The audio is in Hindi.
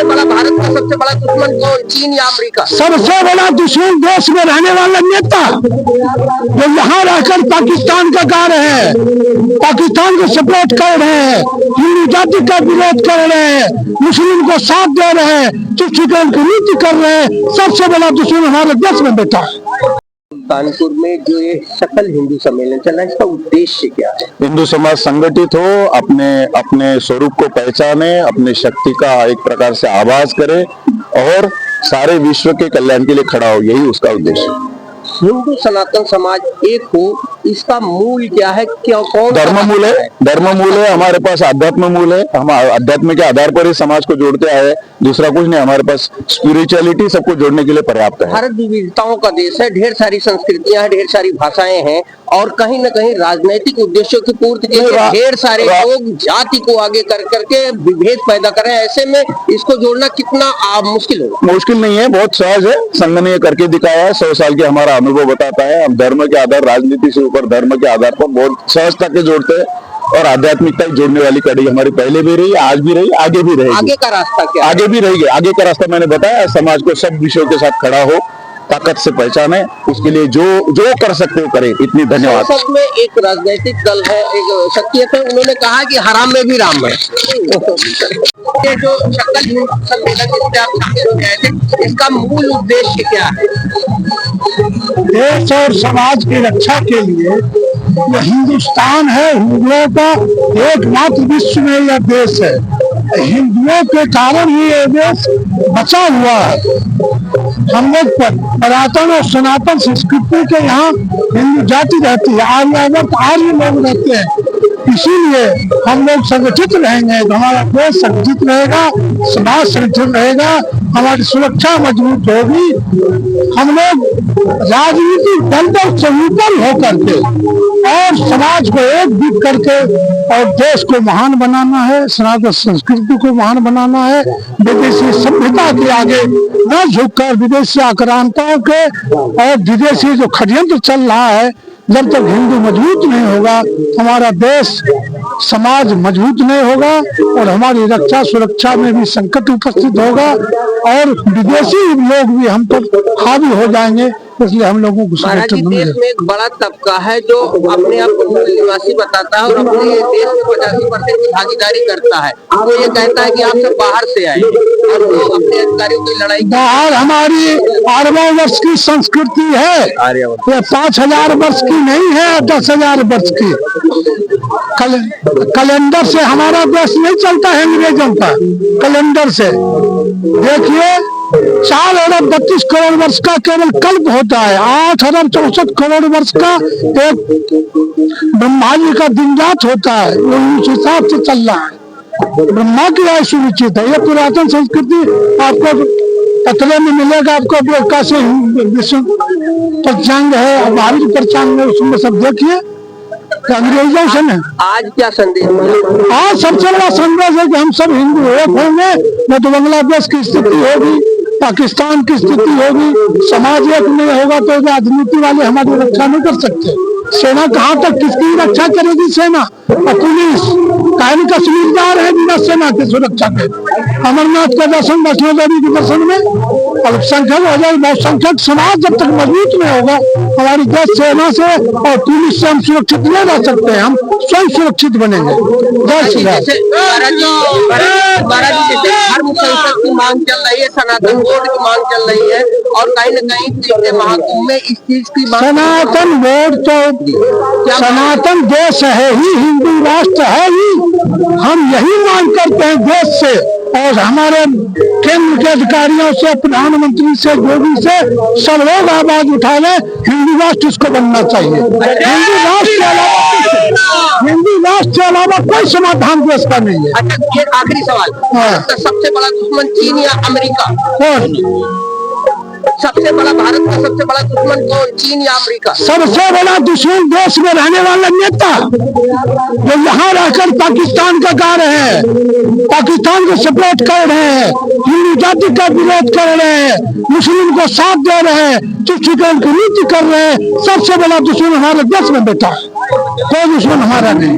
बड़ा भारत का सबसे बड़ा दुश्मन कौन, चीन या अमेरिका? सबसे बड़ा दुश्मन देश में रहने वाला नेता जो यहाँ रहकर पाकिस्तान का गा रहे हैं, पाकिस्तान को सपोर्ट कर रहे हैं, हिंदू जाति का विरोध कर रहे हैं, मुस्लिम को साथ दे रहे हैं, तुष्टिकरण की नीति कर रहे हैं, सबसे बड़ा दुश्मन हमारे देश में बैठा है। कानपुर में जो ये सकल हिंदू सम्मेलन चला, इसका उद्देश्य क्या है? हिंदू समाज संगठित हो, अपने अपने स्वरूप को पहचाने, अपनी शक्ति का एक प्रकार से आभास करे और सारे विश्व के कल्याण के लिए खड़ा हो, यही उसका उद्देश्य। हिंदू सनातन समाज एक हो, इसका मूल क्या है? क्या कौन धर्म मूल है? धर्म मूल है, हमारे पास आध्यात्म मूल है, हम अध्यात्म के आधार पर ही समाज को जोड़ते आए, दूसरा कुछ नहीं। हमारे पास स्पिरिचुअलिटी सबको जोड़ने के लिए पर्याप्त है। भारत विविधताओं का देश है, ढेर सारी संस्कृतियां हैं, ढेर सारी भाषाएं हैं और कहीं न कहीं राजनीतिक उद्देश्यों की पूर्ति के लिए ढेर सारे लोग जाति को आगे कर करके विभेद पैदा कर रहे हैं। ऐसे में इसको जोड़ना कितना मुश्किल होगा? मुश्किल नहीं है, बहुत सहज है। संघ ने करके दिखाया है, 100 साल के हमारा अनुभव बताता है। हम धर्म के आधार, राजनीति से ऊपर धर्म के आधार पर बहुत सहजता के जोड़ते हैं और आध्यात्मिकता जोड़ने वाली कड़ी हमारी पहले भी रही, आज भी रही, आगे भी रहेगी। आगे का रास्ता क्या है? आगे भी रहेगी। आगे का रास्ता मैंने बताया, समाज को सब विषयों के साथ खड़ा हो, ताकत से पहचाने, उसके लिए जो कर सकते हो करे। इतनी धन्यवाद। संसद में एक राजनीतिक दल है, एक शख्सियत है, उन्होंने कहा कि हराम में भी राम है। ये जो सकल हिंदू सम्मेलन जिससे आप शामिल हो गए थे, इसका मूल उद्देश्य क्या है? देश और समाज की रक्षा के लिए यह हिंदुस्तान है, हिंदुओं का एकमात्र विश्व में यह देश है। हिंदुओं के कारण ही यह देश बचा हुआ है। हम लोग पुरातन और सनातन संस्कृति के यहाँ हिंदू जाति रहती है, आर्य लोग रहते हैं, इसीलिए हम लोग संगठित रहेंगे। हमारा देश संगठित रहेगा, समाज संगठित रहेगा, हमारी सुरक्षा मजबूत होगी। हम लोग राजनीतिक दल से ऊपर होकर के और समाज को एकजुट करके और देश को महान बनाना है, सनातन संस्कृति को महान बनाना है। विदेशी सभ्यता के आगे न झुककर विदेशी आक्रांताओं के और विदेशी जो षड्यंत्र चल रहा है, जब तक हिंदू मजबूत नहीं होगा, हमारा देश समाज मजबूत नहीं होगा और हमारी रक्षा सुरक्षा में भी संकट उपस्थित होगा और विदेशी लोग भी हम पर हावी हो जाएंगे। इसलिए हम लोगों को महाराज जी, देश में एक बड़ा तबका है जो अपने आप को मूल निवासी बताता है और अपने देश में 85% की भागीदारी करता है। वो ये कहता है कि आप सब बाहर से आए और तो अपने अधिकारियों की लड़ाई। बाहर हमारी अरबों वर्ष की संस्कृति है, ये 5000 वर्ष की नहीं है, 10,000 वर्ष की। कैलेंडर से हमारा देश नहीं चलता है, अंग्रेजों का कैलेंडर से। देखिए 4 अरब 32 करोड़ वर्ष का केवल कल्प होता है, 8 अरब 64 करोड़ वर्ष का एक ब्रह्मा जी का दिन रात होता है। उस हिसाब से चल रहा है। ब्रह्मा की राय सुनिश्चित है। ये पुरातन संस्कृति आपको पत्र में मिलेगा, आपको कैसे विश्व पंचांग है, भारत पंचांग है, उसमें सब देखिए। अंग्रेजों से नहीं। आज क्या संदेश? आज सबसे बड़ा संदेश है कि हम सब हिंदू एक होंगे, न तो बांग्लादेश की स्थिति होगी, पाकिस्तान की स्थिति होगी। समाज एक नहीं होगा तो राजनीति वाले हमारी रक्षा नहीं कर सकते। सेना कहाँ तक किसकी रक्षा करेगी? सेना और पुलिस कायम कश्मीरदार है बिना सेना की सुरक्षा के। अमरनाथ के दर्शन, वैष्णो देवी के दर्शन में अल्पसंख्यक हो जाए, बहुसंख्यक समाज जब तक मजबूत नहीं होगा, हमारी देश सेना से और पुलिस से हम सुरक्षित नहीं रह सकते हैं। हम स्वयं सुरक्षित बनेंगे। जय श्री राम। धर्म संसद की मांग चल रही है, सनातन बोर्ड की मांग चल रही है और कहीं न कहीं महाकुंभ में इस चीज की मांग। सनातन बोर्ड तो सनातन देश है ही, हिंदू राष्ट्र है ही। हम यही मांग करते हैं देश से और हमारे केंद्र के अधिकारियों से, प्रधानमंत्री से, योगी से, सब लोग आवाज उठा लें। हिंदू राष्ट्र इसको बनना चाहिए। हिंदू राष्ट्र के अलावा कोई समाधान देश का नहीं है। अच्छा, आखिरी सवाल, सबसे बड़ा दुश्मन चीन या अमेरिका? सबसे बड़ा भारत का सबसे बड़ा दुश्मन कौन, चीन या अमेरिका? सबसे बड़ा दुश्मन देश में रहने वाला नेता जो यहाँ रहकर पाकिस्तान का गा रहे हैं, पाकिस्तान को सपोर्ट कर रहे हैं, हिंदू जाति का विरोध कर रहे हैं, मुस्लिम को साथ दे रहे हैं, तुष्टिकरण की नीति कर रहे हैं, सबसे बड़ा दुश्मन हमारे देश में बैठा है। कोई दुश्मन हमारा नहीं।